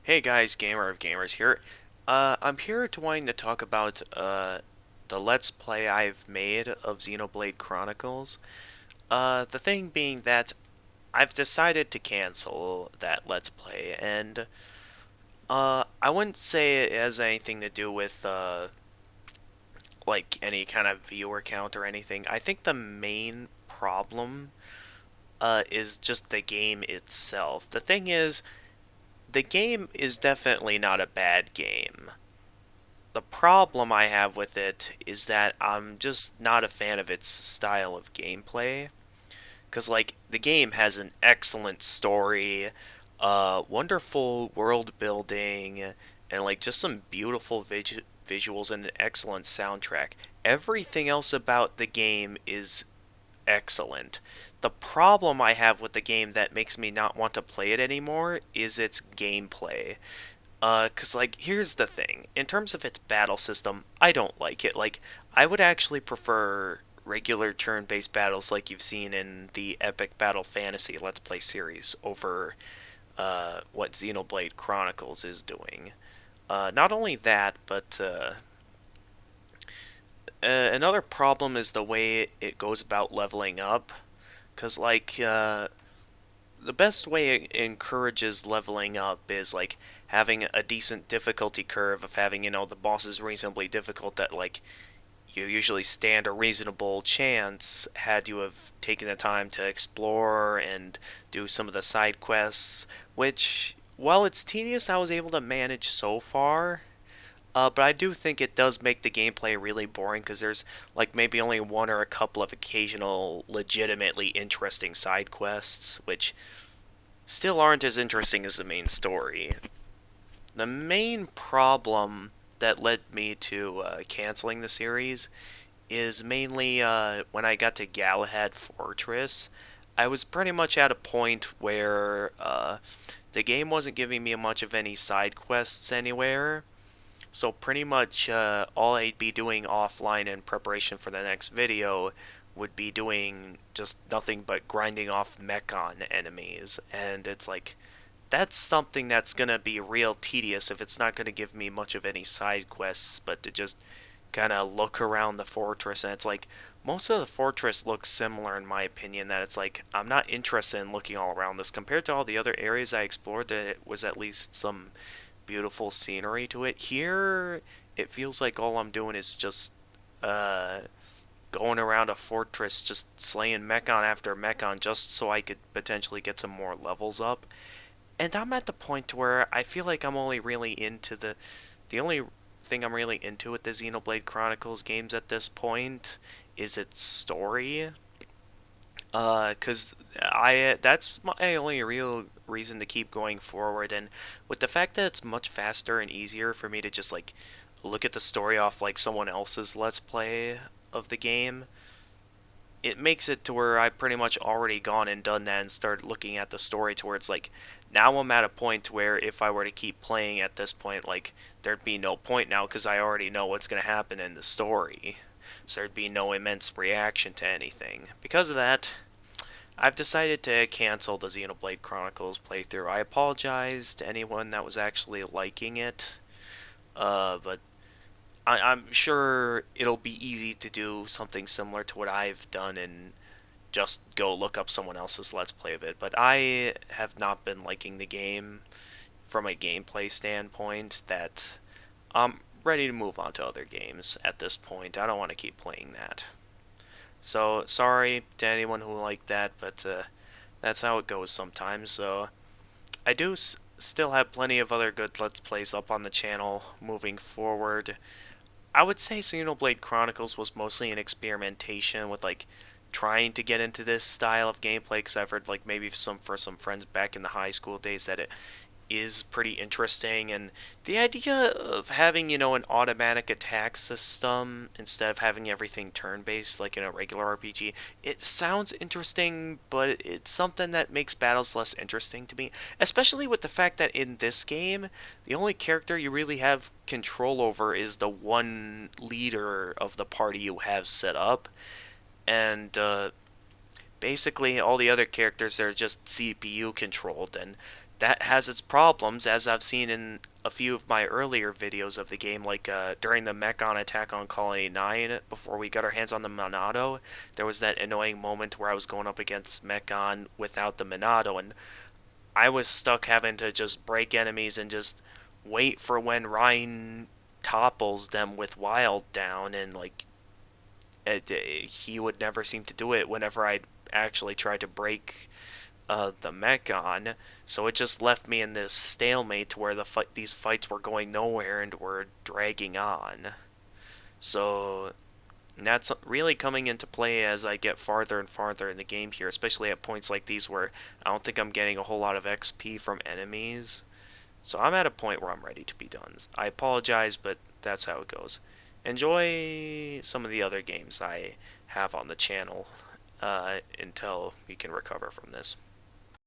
Hey guys, Gamer of Gamers here. I'm here to wanting to talk about the Let's Play I've made of Xenoblade Chronicles. The thing being that I've decided to cancel that Let's Play, and I wouldn't say it has anything to do with like any kind of viewer count or anything. I think the main problem is just the game itself. The thing is, the game is definitely not a bad game. The problem I have with it is that I'm just not a fan of its style of gameplay. Because, like, the game has an excellent story, wonderful world building, and, like, just some beautiful visuals and an excellent soundtrack. Everything else about the game is excellent. The problem I have with the game that makes me not want to play it anymore is its gameplay. Cause like here's the thing. In terms of its battle system, I don't like it. Like I would actually prefer regular turn-based battles like you've seen in the Epic Battle Fantasy Let's Play series over what Xenoblade Chronicles is doing. Not only that, but another problem is the way it goes about leveling up. Cause like the best way it encourages leveling up is like having a decent difficulty curve of having the boss is reasonably difficult that like you usually stand a reasonable chance had you have taken the time to explore and do some of the side quests, which while it's tedious I was able to manage so far. But I do think it does make the gameplay really boring because there's like maybe only one or a couple of occasional legitimately interesting side quests, which still aren't as interesting as the main story. The main problem that led me to canceling the series is mainly when I got to Galahad Fortress. I was pretty much at a point where the game wasn't giving me much of any side quests anywhere, so pretty much all I'd be doing offline in preparation for the next video would be doing just nothing but grinding off Mechon enemies, and it's like that's something that's gonna be real tedious if it's not gonna give me much of any side quests, but to just kind of look around the fortress. And it's like most of the fortress looks similar in my opinion. That it's like I'm not interested in looking all around this compared to all the other areas I explored. That it was at least some beautiful scenery to it. Here, it feels like all I'm doing is just uh, going around a fortress, just slaying Mechon after Mechon, just so I could potentially get some more levels up. And I'm at the point where I feel like I'm only really into the only thing I'm really into with the Xenoblade Chronicles games at this point is its story. Cause I that's my only real reason to keep going forward, and with the fact that it's much faster and easier for me to just like look at the story off like someone else's let's play of the game, it makes it to where I've pretty much already gone and done that and started looking at the story to where it's like now I'm at a point where if I were to keep playing at this point, like there'd be no point now because I already know what's going to happen in the story. So there'd be no immense reaction to anything. Because of that, I've decided to cancel the Xenoblade Chronicles playthrough. I apologize to anyone that was actually liking it, but I'm sure it'll be easy to do something similar to what I've done and just go look up someone else's Let's Play of it. But I have not been liking the game from a gameplay standpoint that I'm ready to move on to other games at this point. I don't want to keep playing that. So, sorry to anyone who liked that, but that's how it goes sometimes. So, I do still have plenty of other good Let's Plays up on the channel moving forward. I would say Xenoblade Chronicles was mostly an experimentation with like trying to get into this style of gameplay because I've heard like maybe some friends back in the high school days that it is pretty interesting, and the idea of having an automatic attack system instead of having everything turn-based like in a regular RPG, it sounds interesting, but it's something that makes battles less interesting to me, especially with the fact that in this game the only character you really have control over is the one leader of the party you have set up, and basically all the other characters are just CPU controlled, and that has its problems, as I've seen in a few of my earlier videos of the game, like during the Mechon attack on Colony 9, before we got our hands on the Monado, there was that annoying moment where I was going up against Mechon without the Monado, and I was stuck having to just break enemies and just wait for when Ryan topples them with Wild down, and like he would never seem to do it whenever I actually tried to break the Mechon, so it just left me in this stalemate where these fights were going nowhere and were dragging on. So that's really coming into play as I get farther and farther in the game here, especially at points like these where I don't think I'm getting a whole lot of XP from enemies. So I'm at a point where I'm ready to be done. I apologize, but that's how it goes. Enjoy some of the other games I have on the channel until we can recover from this.